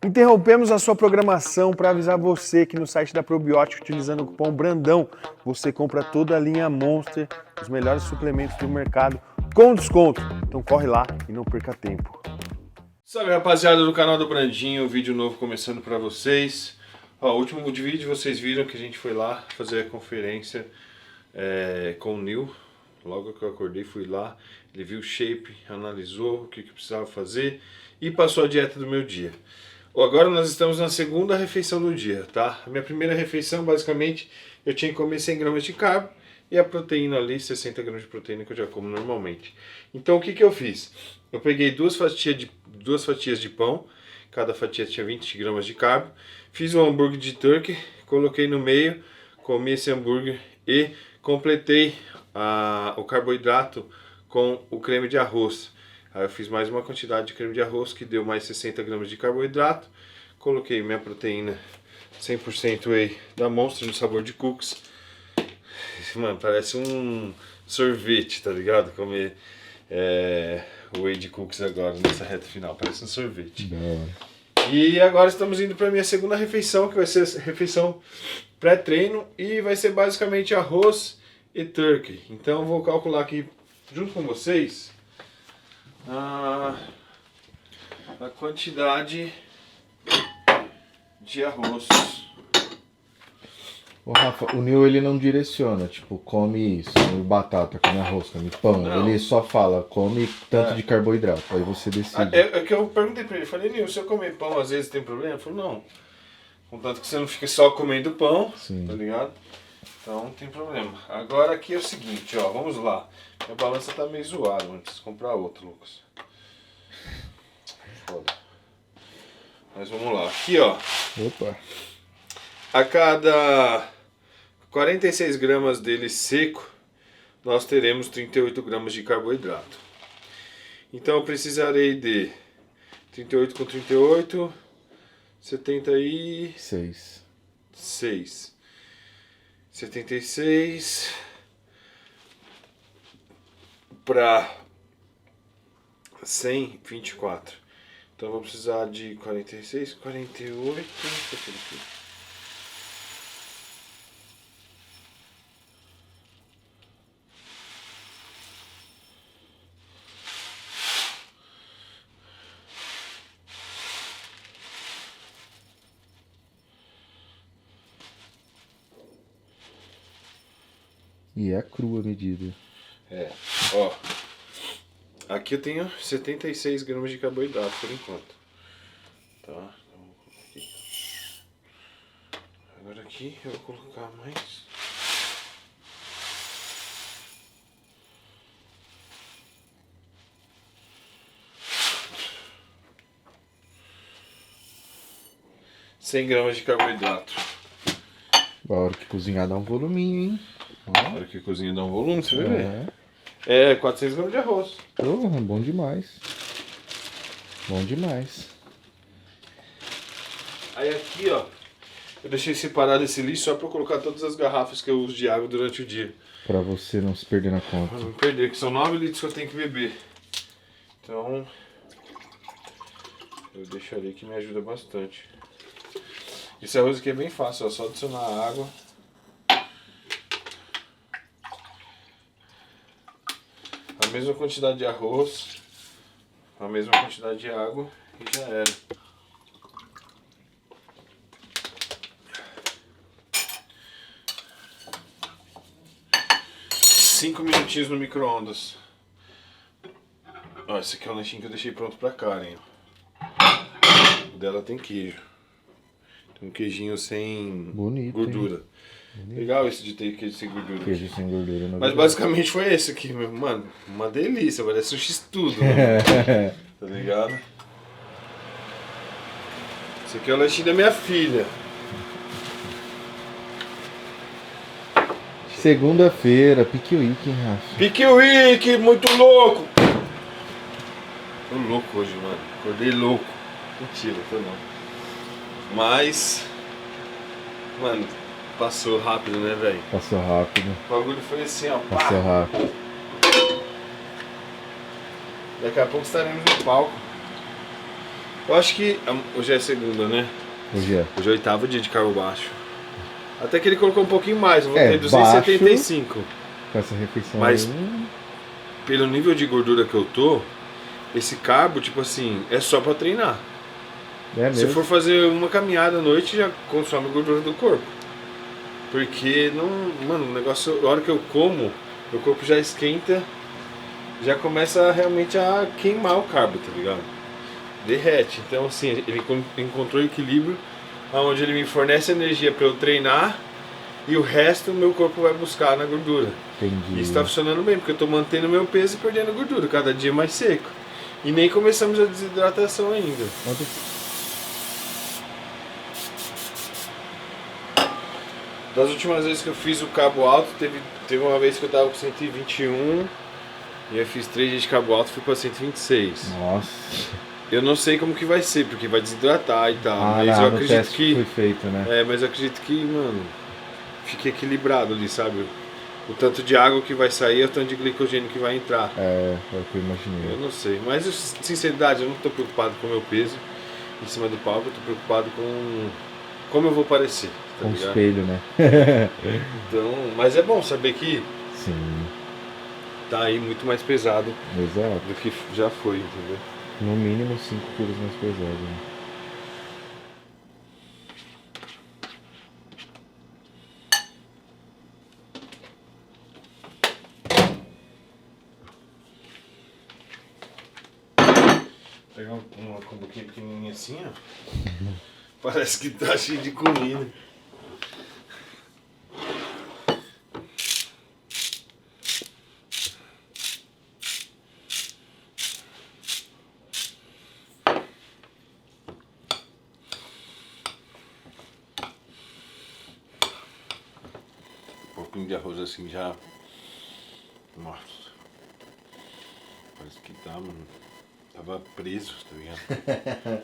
Interrompemos a sua programação para avisar você que no site da Probiótica, utilizando o cupom Brandão, você compra toda a linha Monster, os melhores suplementos do mercado, com desconto. Então corre lá e não perca tempo. Salve, rapaziada do canal do Brandinho, vídeo novo começando para vocês. Ó, o último vídeo vocês viram que a gente foi lá fazer a conferência com o Nil. Logo que eu acordei fui lá, ele viu o shape, analisou o que precisava fazer e passou a dieta do meu dia. Agora nós estamos na segunda refeição do dia, tá? A minha primeira refeição, basicamente, eu tinha que comer 100 gramas de carbo e a proteína ali, 60 gramas de proteína que eu já como normalmente. Então o que eu fiz? Eu peguei duas fatias de pão, cada fatia tinha 20 gramas de carbo, fiz um hambúrguer de turkey, coloquei no meio, comi esse hambúrguer e completei o carboidrato com o creme de arroz. Aí eu fiz mais uma quantidade de creme de arroz que deu mais 60 gramas de carboidrato. Coloquei minha proteína 100% whey da Monster no sabor de cookies. Mano, parece um sorvete, tá ligado? Comer whey de cookies agora nessa reta final, parece um sorvete. E agora estamos indo para minha segunda refeição, que vai ser a refeição pré-treino e vai ser basicamente arroz e turkey. Então eu vou calcular aqui junto com vocês a quantidade de arroz. Ô Rafa, o Nil ele não direciona, tipo, come isso, come batata, come arroz, come pão. Não. Ele só fala, come tanto de carboidrato, aí você decide. É que eu perguntei pra ele, falei, Nil, se eu comer pão às vezes tem problema? Ele falou, não. Contanto que você não fica só comendo pão, sim, tá ligado? Então não tem problema. Agora aqui é o seguinte, ó, vamos lá. Minha balança tá meio zoada, mano. Preciso comprar outra, Lucas. Foda. Mas vamos lá. Aqui, ó. Opa. A cada 46 gramas dele seco, nós teremos 38 gramas de carboidrato. Então eu precisarei de 38 com 38, 76. 76 para 124. Então eu vou precisar de 46, 48. E é crua a medida. Ó. Aqui eu tenho 76 gramas de carboidrato por enquanto. Tá, então vou colocar aqui. Agora aqui eu vou colocar mais. R$100 gramas de carboidrato. A hora que cozinhar dá um voluminho, hein? A hora que cozinha dá um volume, você vai ver. 400 gramas de arroz. Oh, bom demais. Bom demais. Aí aqui, ó, eu deixei separado esse lixo só pra eu colocar todas as garrafas que eu uso de água durante o dia. Pra você não se perder na conta. Pra não me perder, que são 9 litros que eu tenho que beber. Então, eu deixarei que me ajuda bastante. Esse arroz aqui é bem fácil, ó, só adicionar água. A mesma quantidade de arroz, a mesma quantidade de água e já era. Cinco minutinhos no micro-ondas. Ó, esse aqui é o lanchinho que eu deixei pronto pra Karen. O dela tem queijo. Tem um queijinho sem gordura. Bonito. Legal esse de ter queijo sem gordura. Queijo sem gordura. Mas basicamente foi esse aqui, meu. Mano, uma delícia, parece um x-tudo, né? Tá ligado? Esse aqui é o lanchinho da minha filha. Segunda-feira, Pique Week, hein, Rafa? Pique Week, muito louco! Tô louco hoje, mano. Acordei louco. Mentira, tô não. Mas, mano, passou rápido, né, velho? Passou rápido. O bagulho foi assim, ó. Passou rápido. Daqui a pouco estaremos no palco. Eu acho que hoje é segunda, né? Hoje é. Hoje é o 8º dia de carbo baixo. Até que ele colocou um pouquinho mais, eu vou É, ter 275. Com essa refeição Mas aí. pelo nível de gordura que eu tô, esse carbo, tipo assim, é só pra treinar. É Se mesmo? for fazer uma caminhada à noite, já consome gordura do corpo. Porque não. Mano, o negócio, a hora que eu como, meu corpo já esquenta, já começa realmente a queimar o carbo, tá ligado? Derrete. Então assim, ele encontrou o equilíbrio onde ele me fornece energia para eu treinar e o resto o meu corpo vai buscar na gordura. Entendi. E isso tá funcionando bem, porque eu tô mantendo meu peso e perdendo gordura, cada dia mais seco. E nem começamos a desidratação ainda. Das últimas vezes que eu fiz o carbo alto, teve uma vez que eu tava com 121 e eu fiz 3 dias de carbo alto e fui pra 126. Nossa. Eu não sei como que vai ser, porque vai desidratar e tal, mas não, eu no acredito teste que foi feito, né? é, mas eu acredito que, mano, fique equilibrado ali, sabe? O tanto de água que vai sair é o tanto de glicogênio que vai entrar. É o que eu imaginei. Eu não sei, mas sinceridade, eu não tô preocupado com o meu peso em cima do palco, eu tô preocupado com como eu vou parecer, tá Com o ligado? espelho, né? Então, mas é bom saber que Sim, tá aí muito mais pesado exato. do que já foi, entendeu? No mínimo 5 quilos mais pesado, né? Pegar uma cumbuquinha pequenininha assim, ó. Parece que tá cheio de comida. Um pouquinho de arroz assim já. Nossa. Parece que tá, mano. Tava preso, tá ligado?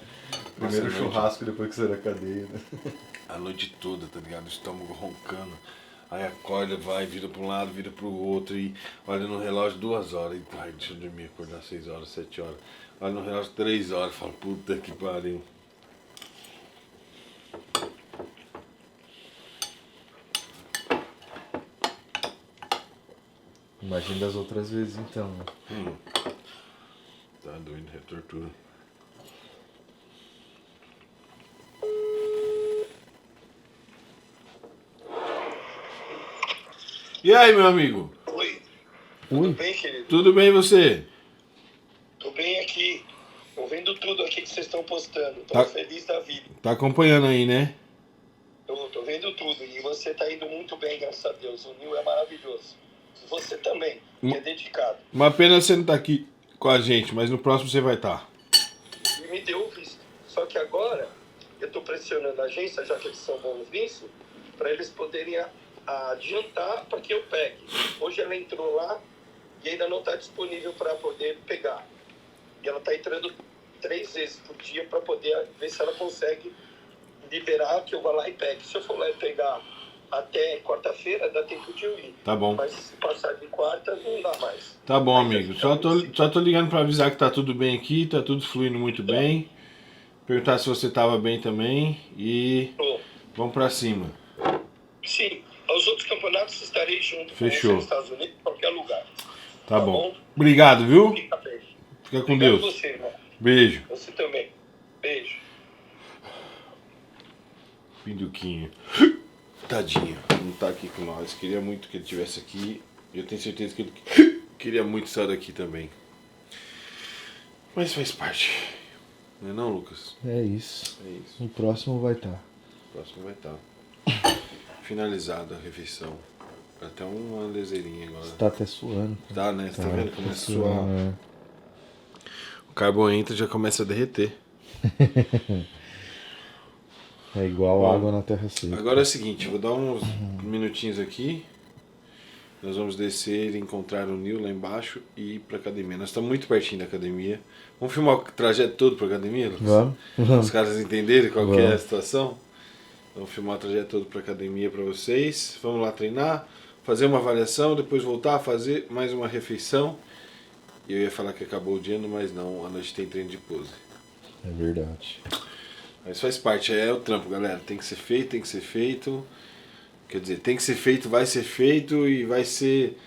Primeiro Nossa, churrasco depois que você da cadeia, né? A noite toda, tá ligado? O estômago roncando. Aí acorda, vai, vira pra um lado, vira pro outro e olha no relógio 2 horas. E ai, deixa eu dormir, acordar 6 horas, 7 horas. Olha no relógio 3 horas, fala, puta que pariu. Imagina das outras vezes então, né? Tá doido, é tortura. E aí, meu amigo? Oi. Tudo bem, querido? Tudo bem e você? Tô bem aqui. Tô vendo tudo aqui que vocês estão postando. Tô Tá. feliz da vida. Tá acompanhando aí, né? Tô vendo tudo. E você tá indo muito bem, graças a Deus. O Nil é maravilhoso. E você também, que é dedicado. Uma pena você não tá aqui com a gente, mas no próximo você vai estar. E me deu o visto. Só que agora eu tô pressionando a agência, já que eles são bons nisso, para eles poderem adiantar para que eu pegue. Hoje ela entrou lá e ainda não está disponível para poder pegar. E ela está entrando 3 vezes por dia para poder ver se ela consegue liberar que eu vá lá e pegue. Se eu for lá e pegar até quarta-feira, dá tempo de eu ir. Tá bom. Mas se passar de quarta, não dá mais. Tá bom, amigo. Só tô ligando pra avisar que tá tudo bem aqui, tá tudo fluindo muito bem. Perguntar se você tava bem também e Bom, vamos pra cima. sim, aos outros campeonatos estarei junto Fechou. com você nos Estados Unidos, em qualquer lugar. Tá bom. Obrigado, viu? Fica bem. Fica com Obrigado Deus. você, irmão. Beijo. Você também. Beijo. Pinduquinho. Tadinho, não tá aqui com nós. Queria muito que ele estivesse aqui. Eu tenho certeza que ele queria muito sair daqui também. Mas faz parte. Não é não, Lucas? É isso. É isso. O próximo vai estar. O próximo vai estar. Finalizada a refeição. Até uma leseirinha agora. Você tá até suando. Tá, né? Você tá vendo? Começa a suando, suar. é. O carbo entra e já começa a derreter. É igual Bom, água na terra seca. Agora é o seguinte, eu vou dar uns minutinhos aqui. Nós vamos descer, encontrar o Nil lá embaixo e ir pra academia. Nós estamos muito pertinho da academia. Vamos filmar o trajeto todo pra academia, Lucas? Vamos? Os caras entenderem qual que é a Vamos. situação. Vamos filmar o trajeto todo pra academia pra vocês. Vamos lá treinar, fazer uma avaliação, depois voltar a fazer mais uma refeição. E eu ia falar que acabou o dia, mas não, à noite tem treino de pose. É verdade. Mas faz parte, é o trampo, galera. Tem que ser feito, tem que ser feito. Quer dizer, tem que ser feito, vai ser feito e vai ser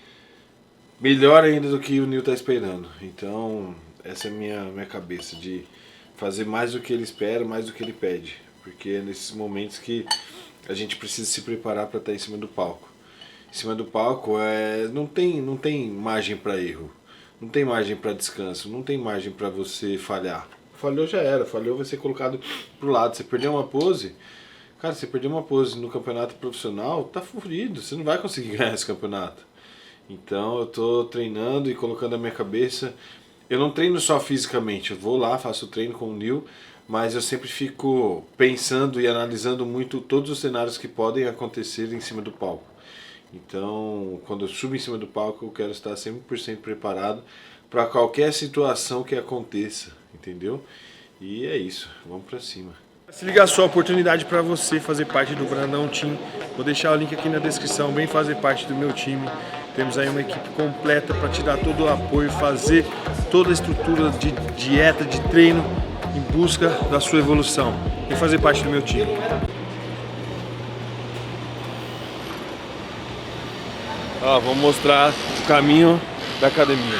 melhor ainda do que o Nil tá esperando. Então, essa é a minha cabeça, de fazer mais do que ele espera, mais do que ele pede. Porque é nesses momentos que a gente precisa se preparar para estar em cima do palco. Em cima do palco não tem margem para erro, não tem margem para descanso, não tem margem para você falhar. Falhou já era, falhou vai ser colocado pro lado. Você perdeu uma pose, cara, você perdeu uma pose no campeonato profissional, tá furido, você não vai conseguir ganhar esse campeonato. Então eu tô treinando e colocando na minha cabeça, eu não treino só fisicamente, eu vou lá, faço o treino com o Nil, mas eu sempre fico pensando e analisando muito todos os cenários que podem acontecer em cima do palco. Então, quando eu subo em cima do palco, eu quero estar 100% preparado para qualquer situação que aconteça, entendeu? E é isso, vamos para cima. Se liga só, oportunidade para você fazer parte do Brandão Team. Vou deixar o link aqui na descrição, vem fazer parte do meu time. Temos aí uma equipe completa para te dar todo o apoio, fazer toda a estrutura de dieta, de treino, em busca da sua evolução. Vem fazer parte do meu time. Ó, vou mostrar o caminho da academia.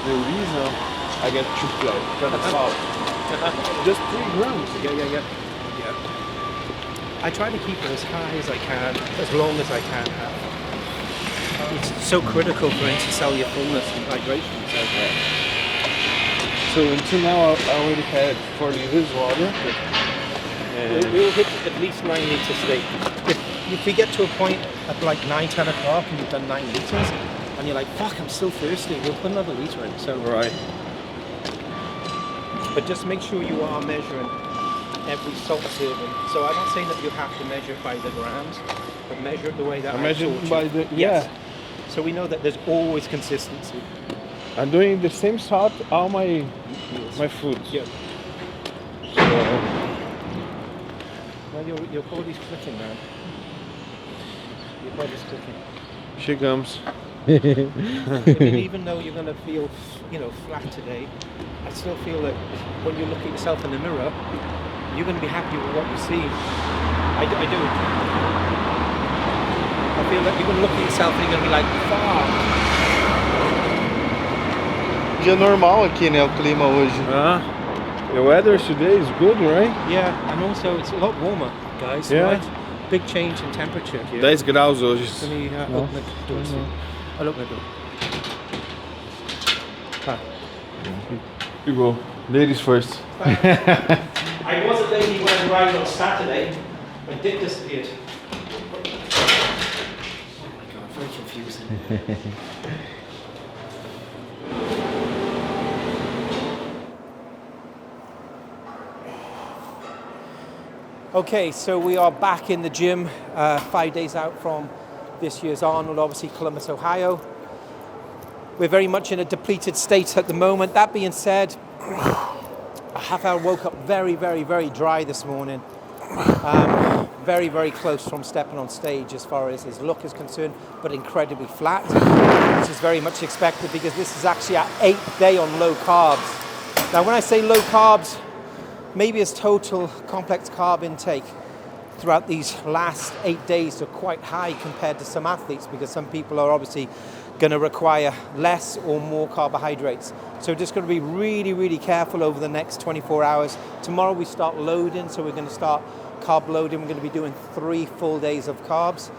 The reason I get to play just 3 grams. Yeah. I try to keep it as high as I can, as long as I can have. It's so critical for intracellular fullness and hydration. So until now I already had 4 liters water. We'll hit at least 9 liters a day. If we get to a point at like 9, 10 o'clock and you've done 9 liters, and you're like, fuck, I'm still thirsty, we'll put another liter in. So, Right. But just make sure you are measuring every salt serving. So I'm not saying that you have to measure it by the grams, but measure it the way that I I measure taught you. by the Yes. So we know that there's always consistency. I'm doing the same salt all my foods. Yeah. Well, your body's clicking, man. Your body's clicking. Chegamos. I mean, even though you're going to feel, flat today, I still feel that when you look at yourself in the mirror, you're going to be happy with what you see. I do. I feel like you're going to look at yourself and you're going to be like, fuck. Dia normal aqui, né? O clima hoje. The weather today is good, right? Yeah, and also it's a lot warmer, guys. Yeah. Right? Big change in temperature here. 10 graus hoje. Let me open the door. I'll open the door. You go. Ladies first. I was a lady when I arrived on Saturday. My dick disappeared. Oh my god, very confusing. Okay, so we are back in the gym 5 days out from this year's Arnold, obviously Columbus, Ohio. We're very much in a depleted state at the moment. That being said, Rafael woke up very, very, very dry this morning. Very, very close from stepping on stage as far as his look is concerned, but incredibly flat, which is very much expected because this is actually our 8th day on low carbs. Now, when I say low carbs, maybe his total complex carb intake throughout these last 8 days are quite high compared to some athletes because some people are obviously going to require less or more carbohydrates. So just going to be really, really careful over the next 24 hours. Tomorrow we start loading, so we're going to start carb loading. We're going to be doing 3 full days of carbs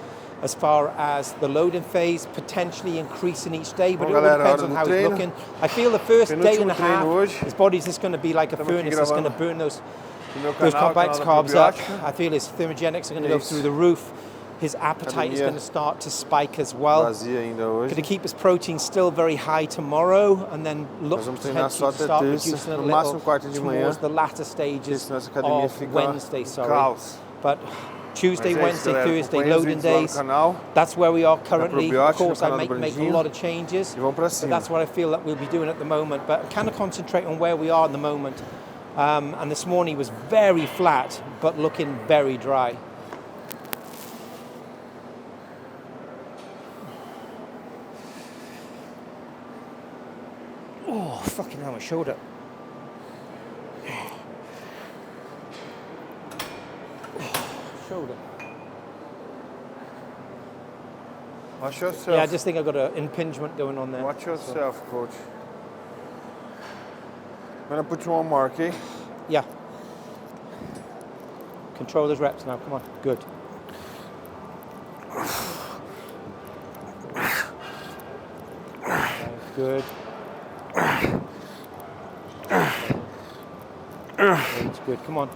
as far as the loading phase, potentially increasing each day, but it all depends on how he's looking. I feel the first day and a half, his body's just going to be like a furnace. It's going to burn those complex carbs up. I feel his thermogenics are going to go through the roof. His appetite is going to start to spike as well. Going to keep his protein still very high tomorrow, and then look to start reducing a little towards the latter stages of Wednesday. But Tuesday, Wednesday, Thursday, loading days. That's where we are currently. Of course, I make a lot of changes, but that's what I feel that we'll be doing at the moment. But kind of concentrate on where we are at the moment. And this morning was very flat, but looking very dry. Oh, fucking hell, my shoulder. Shoulder. Watch yourself. Yeah, I just think I've got an impingement going on there. Watch yourself, coach. I'm gonna put you on more, okay? Yeah. Control those reps now, come on. Good. Good. That's good, come on.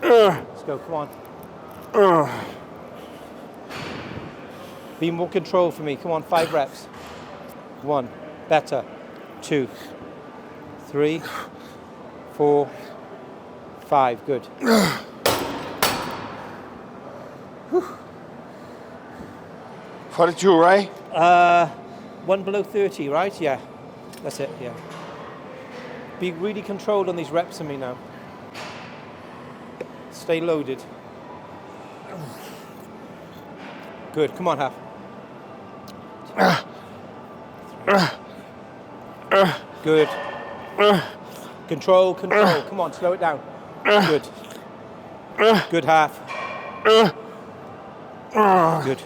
Let's go, come on. Be more control for me, come on, 5 reps. 1, better. 2, 3, 4, 5, good. 42, right? 1 below 30, right? Yeah, that's it, yeah. Be really controlled on these reps for me now. Stay loaded. Good, come on, Half. Good. Control, come on, slow it down. Good. Good, Half. Good.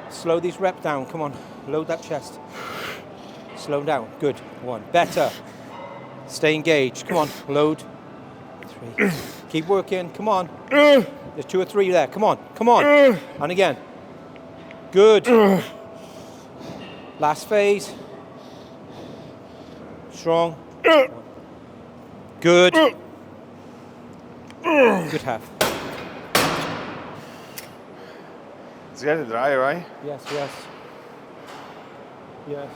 Slow these reps down, come on. Load that chest. Slow down, good. 1, better. Stay engaged, come on, load. 3. Keep working, come on. There's 2 or 3 there, come on, come on. And again. Good. Last phase. Strong. Good. Good, Half. It's getting dry, right? Yes, yes. Yes.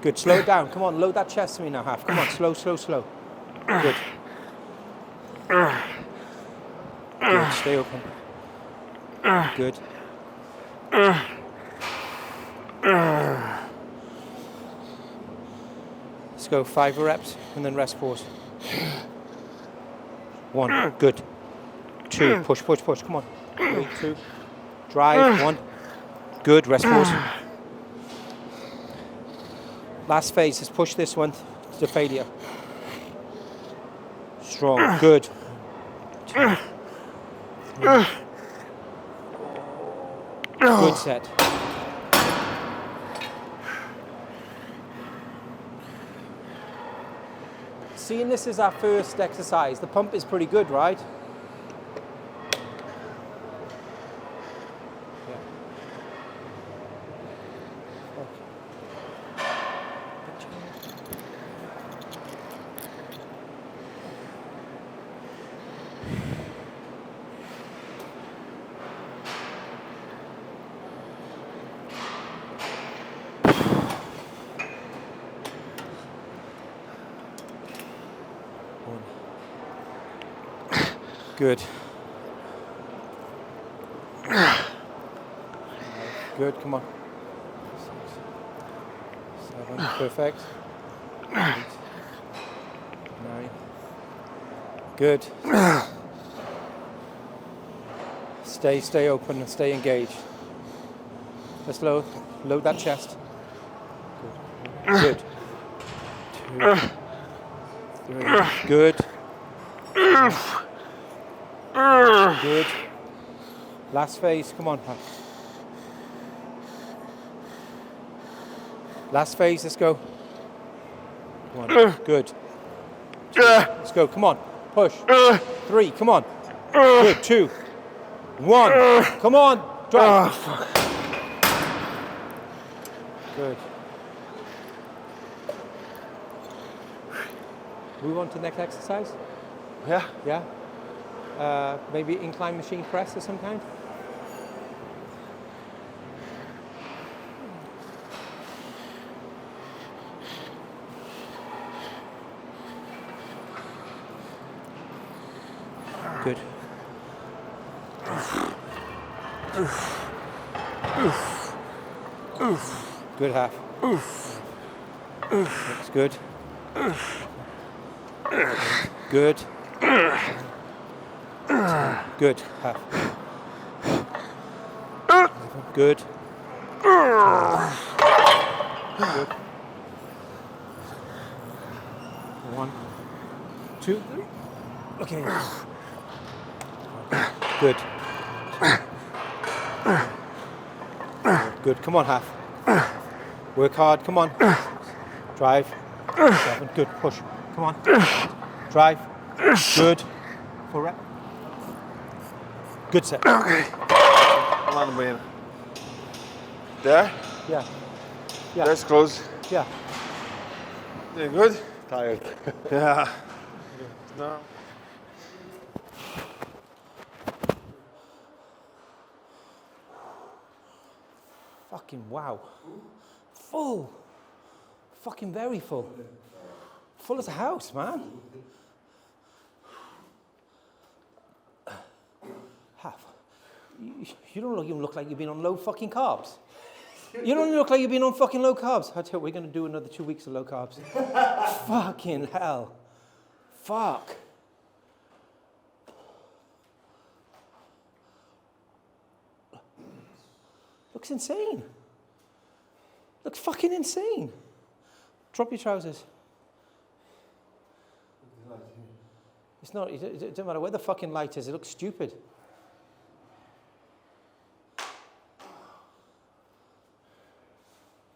Good, slow it down. Come on, load that chest to me now, Half. Come on, slow, slow, slow. Good. Good, stay open. Good. Let's go 5 reps and then rest pause. 1, good. 2, push, push, push, come on. 3, 2, drive, 1. Good, rest pause. Last phase, let's push this one to failure. Strong, good. 2, 3. Good set. Seeing this as our first exercise, the pump is pretty good, right? Yeah. Good. Good, come on. 6, 7, perfect. 8, 9. Good. Stay open and stay engaged. Let's load that chest. Good. 2, 3, good. Good. Last phase, come on, Pat. Last phase, let's go. 1, good. 2, let's go, come on, push. 3, come on. Good, 2, 1, come on, drive. Good. Move on to the next exercise? Yeah. Yeah? Maybe incline machine press of some kind? Good. Good, Half. Looks good. Good. Good. Half. Good. Good. 1, 2, 3. Okay. Good. Good. Come on, half. Work hard. Come on. Drive. 7. Good. Push. Come on. Drive. Good. 4 rep. Good set. Okay. Come on, banheiro. There? Yeah. Yeah. That's close. Yeah. You good? Tired. Yeah. No. Fucking wow. Full. Fucking very full. Full as a house, man. Half. You don't even look like you've been on low fucking carbs. You don't look like you've been on fucking low carbs. I tell you, we're going to do another 2 weeks of low carbs. Fucking hell. Fuck. Looks insane. Looks fucking insane. Drop your trousers. It's not, it doesn't matter where the fucking light is, it looks stupid.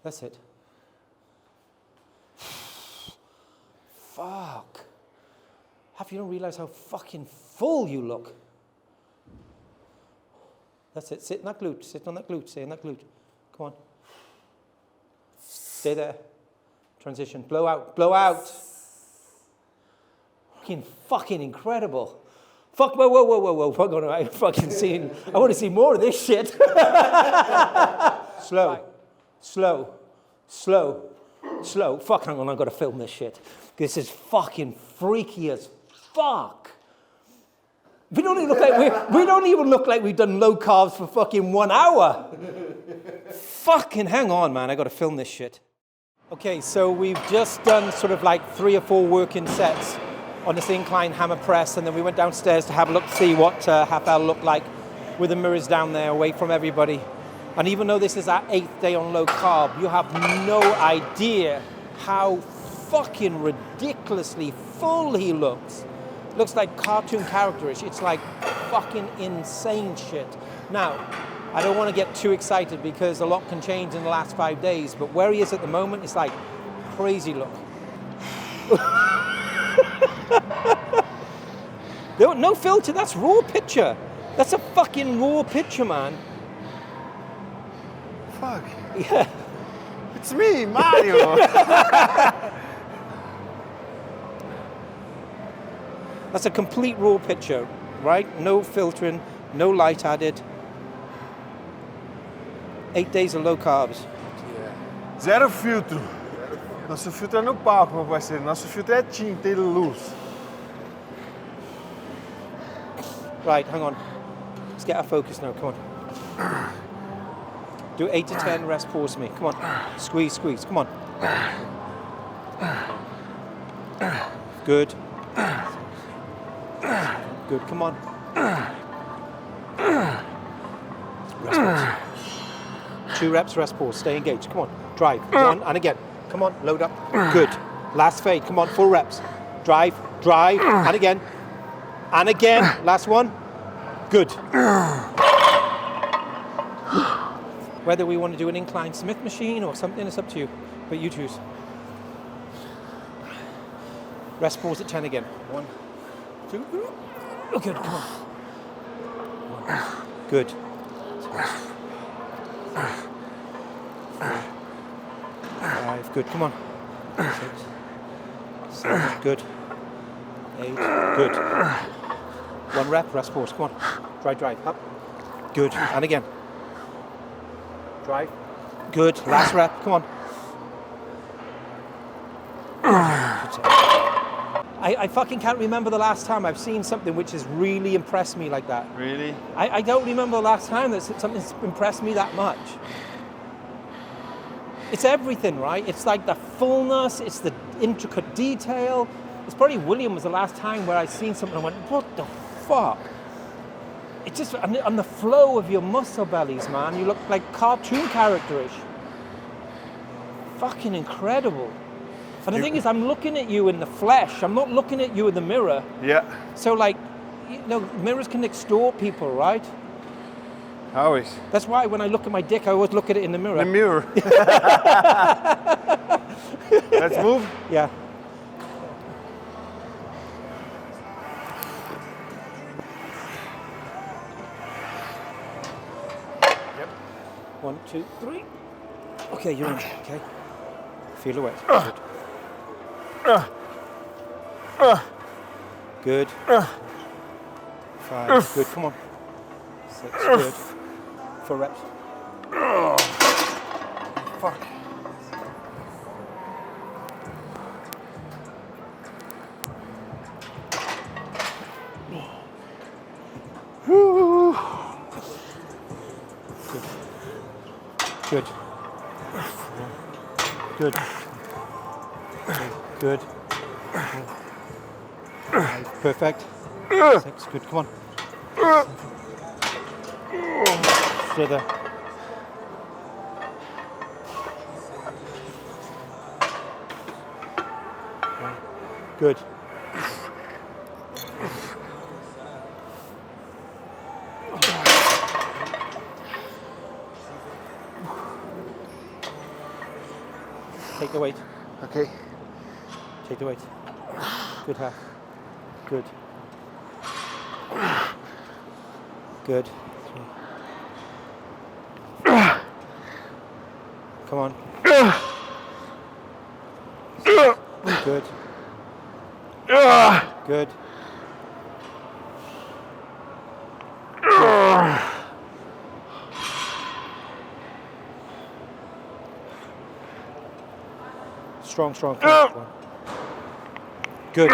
That's it. Fuck. Half you don't realize how fucking full you look. That's it. Sit in that glute. Sit on that glute. Stay in that glute. Come on. Stay there. Transition. Blow out. Blow out. Fucking incredible. Fuck. Whoa, whoa, whoa, whoa, whoa. Fuck on. I fucking seen. I want to see more of this shit. Slow. Slow. Slow. Slow. Fuck, hang on. I've got to film this shit. This is fucking freaky as fuck. We don't even look like we've done low carbs for fucking 1 hour. Fucking hang on, man. I got to film this shit. Okay, so we've just done sort of like 3 or 4 working sets on this incline hammer press, and then we went downstairs to have a look to see what Rafael looked like with the mirrors down there away from everybody. And even though this is our 8th day on low carb, you have no idea how fucking ridiculously full he looks. Looks like cartoon characterish. It's like fucking insane shit. Now, I don't want to get too excited because a lot can change in the last 5 days, but where he is at the moment, it's like crazy look. No filter, that's raw picture. That's a fucking raw picture, man. Fuck. Yeah. It's me, Mario. That's a complete raw picture, right? No filtering, no light added. 8 days of low carbs. Zero filtro. Nosso filtro é no palco, meu parceiro. Nosso filtro é tinta e luz. Right, hang on. Let's get our focus now, come on. Do 8 to 10, rest, pause me. Come on. Squeeze, squeeze, come on. Good. Good, come on. Rest, pause. 2 reps, rest, pause. Stay engaged, come on. Drive, 1, and again. Come on, load up. Good. Last fade, come on, 4 reps. Drive, drive, and again. And again, last one. Good. Whether we want to do an incline Smith machine or something, it's up to you. But you choose. Rest, pause at 10 again. 1, 2, oh, good, come on. 1, good. 5, good, come on. 6, 7, good. 8, good. 1 rep, rest, pause, come on. Drive, up. Good, and again. Drive. Good, last rep, come on. I fucking can't remember the last time I've seen something which has really impressed me like that. Really? I don't remember the last time that something's impressed me that much. It's everything, right? It's like the fullness, it's the intricate detail. It's probably William was the last time where I seen something and I went, what the fuck? It's just on the flow of your muscle bellies, man. You look like cartoon characterish. Fucking incredible. And the thing is, I'm looking at you in the flesh. I'm not looking at you in the mirror. Yeah. So like, you know, mirrors can extort people, right? Always. That's why when I look at my dick, I always look at it in the mirror. The mirror. Let's move. Yeah. Yep. 1, 2, 3. Okay, you're in. Okay. Feel the weight. Good. Good. 5. Good. Come on. 6. Good. 4 reps. Fuck. Good. Good. Good. Perfect. 6. Good. Come on. Stay there. Good. Take the weight. Okay. Take the weight. Good half. Good. Good. Come on. Good. Good. Strong, strong. Good.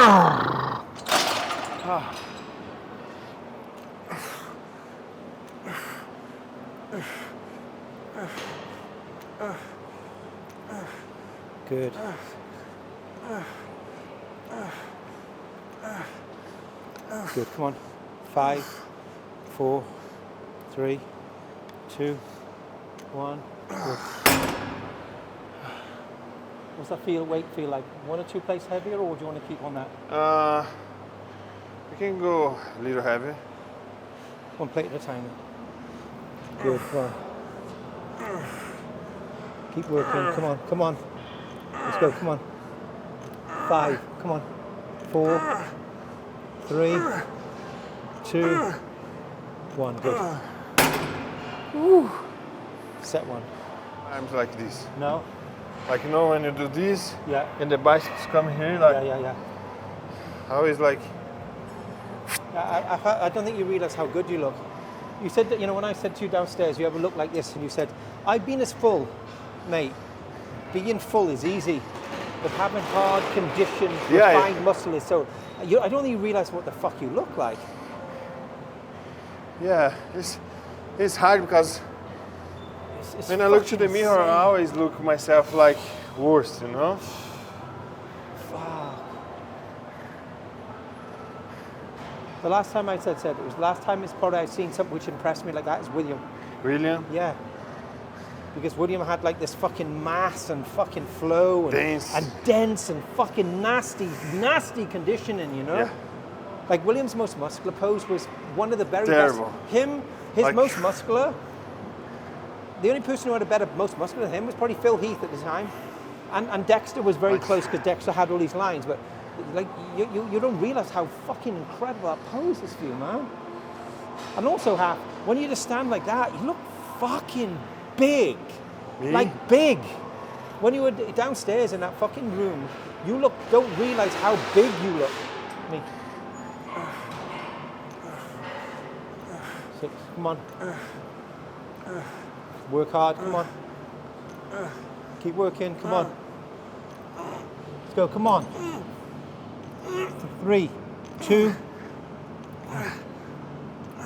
Good. Good. Come on. 5, 4, 3, 2, 1. Good. What's that weight feel like? 1 or 2 plates heavier, or do you want to keep on that? We can go a little heavier. 1 plate at a time. Good. Come on. Keep working. Come on. Come on. Let's go. Come on. 5. Come on. 4, 3, 2, 1. Good. Woo. Set 1. I'm like this. No? Like, you know, when you do this, Yeah. and the biceps come here, like, Yeah. I always like, I don't think you realize how good you look. You said that, you know, when I said to you downstairs, you ever look like this, and you said, I've been as full, mate. Being full is easy, but having hard conditioned, refined muscle is so. I don't think you realize what the fuck you look like. yeah, it's hard because It's when I look to the fucking mirror, I insane. always look myself like worse, you know? Fuck. The last time I said it was last time it's probably I've seen something which impressed me like that is William. William? Yeah. Because William had like this fucking mass and fucking flow and dense and fucking nasty conditioning, you know? Yeah. Like William's most muscular pose was one of the very Terrible. best. His Like- most muscular, the only person who had a better most muscular than him was probably Phil Heath at the time. And Dexter was very close because Dexter had all these lines, but like you don't realize how fucking incredible that pose is for you, man. And also when you just stand like that, you look fucking big. Me? Like big. When you were downstairs in that fucking room, you don't realize how big you look. Me. 6, come on. Work hard, come on. Keep working, come on. Let's go, come on. 3, 2.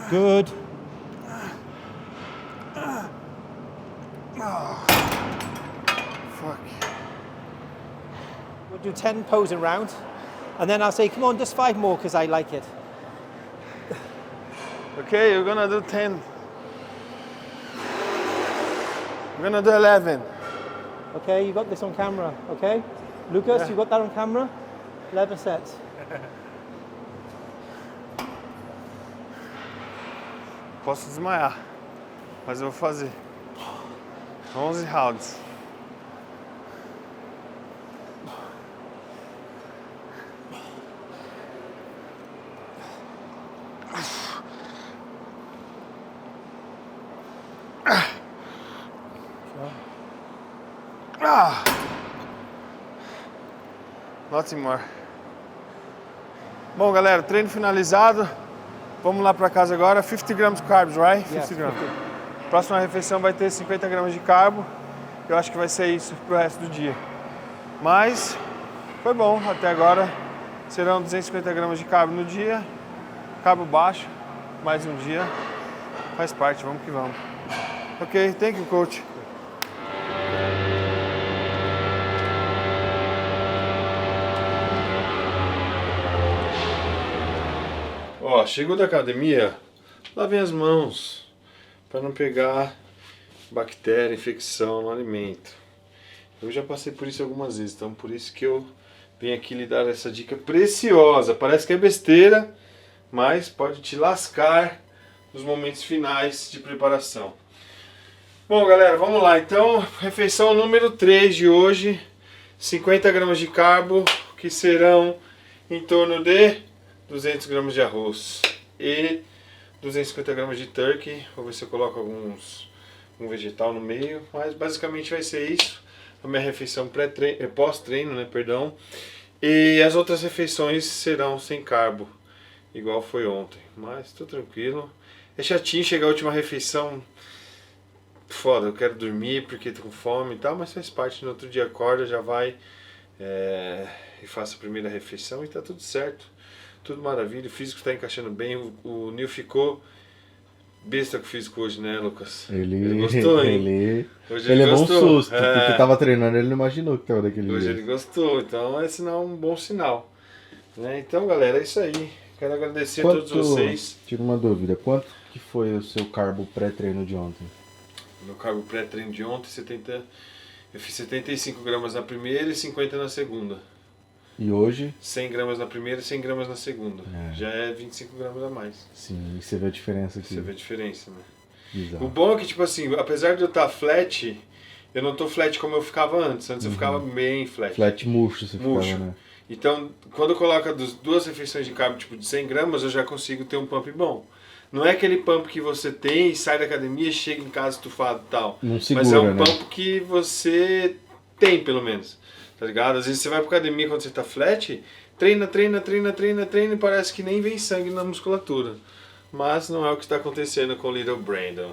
Good. Fuck. We'll do 10 posing rounds. And then I'll say, come on, just 5 more because I like it. Okay, you're gonna do 10. We're gonna do 11. Okay, you got this on camera, okay? Lucas, you got that on camera? 11 sets. Posso desmaiar, mas eu vou fazer. 11 rounds. Nothing more. Bom, galera, treino finalizado. Vamos lá para casa agora. 50 grams carbs, right? 50 grams. Próxima refeição vai ter 50 gramas de carbo. Eu acho que vai ser isso pro resto do dia. Mas foi bom até agora. Serão 250 gramas de carbo no dia. Carbo baixo, mais um dia. Faz parte, vamos que vamos. Ok, thank you, coach. Ó, chegou da academia, lavem as mãos para não pegar bactéria, infecção no alimento. Eu já passei por isso algumas vezes, então por isso que eu venho aqui lhe dar essa dica preciosa. Parece que é besteira, mas pode te lascar nos momentos finais de preparação. Bom, galera, vamos lá. Então, refeição número 3 de hoje, 50 gramas de carbo, que serão em torno de 200 gramas de arroz e 250 gramas de turkey. Vou ver se eu coloco um vegetal no meio, mas basicamente vai ser isso. A minha refeição pós-treino, né, perdão. E as outras refeições serão sem carbo, igual foi ontem. Mas tô tranquilo. É chatinho chegar a última refeição. Foda, eu quero dormir porque tô com fome e tal, mas faz parte. No outro dia acorda, já vai e faço a primeira refeição e tá tudo certo. Tudo maravilha, o físico está encaixando bem, o Nil ficou besta com o físico hoje, né, Lucas? Ele gostou, hein? Hoje ele levou um susto, porque tava treinando, ele não imaginou que tava daquele jeito. Hoje ele gostou, então esse não é um bom sinal. Né? Então, galera, é isso aí. Quero agradecer a todos vocês. Tira uma dúvida, quanto que foi o seu carbo pré-treino de ontem? Meu carbo pré-treino de ontem, eu fiz 75 gramas na primeira e 50 na segunda. E hoje? 100 gramas na primeira e 100 gramas na segunda. Já é 25 gramas a mais. Sim, e você vê a diferença aqui. Você vê a diferença, né? Exato. O bom é que, tipo assim, apesar de eu estar flat, eu não tô flat como eu ficava antes. Antes eu ficava bem flat. Flat murcho você ficava, né? Então, quando eu coloco duas refeições de carbo, tipo de 100 gramas, eu já consigo ter um pump bom. Não é aquele pump que você tem, sai da academia, chega em casa estufado e tal. Não segura, mas é um né? pump que você tem, pelo menos. Tá ligado? Às vezes você vai pra academia quando você tá flat, treina e parece que nem vem sangue na musculatura. Mas não é o que está acontecendo com o Little Brandão.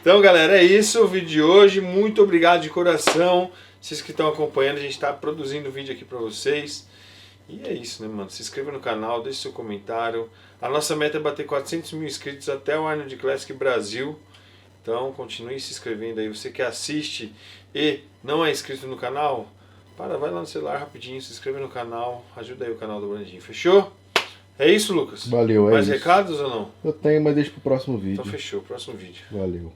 Então, galera, é isso o vídeo de hoje. Muito obrigado de coração. Vocês que estão acompanhando, a gente está produzindo vídeo aqui pra vocês. E é isso, né, mano? Se inscreva no canal, deixe seu comentário. A nossa meta é bater 400 mil inscritos até o Arnold Classic Brasil. Então, continue se inscrevendo aí. Você que assiste e não é inscrito no canal, vai lá no celular rapidinho, se inscreve no canal, ajuda aí o canal do Brandinho, fechou? É isso, Lucas? Valeu, Mais recados ou não? Eu tenho, mas deixa pro próximo vídeo. Então fechou, próximo vídeo. Valeu.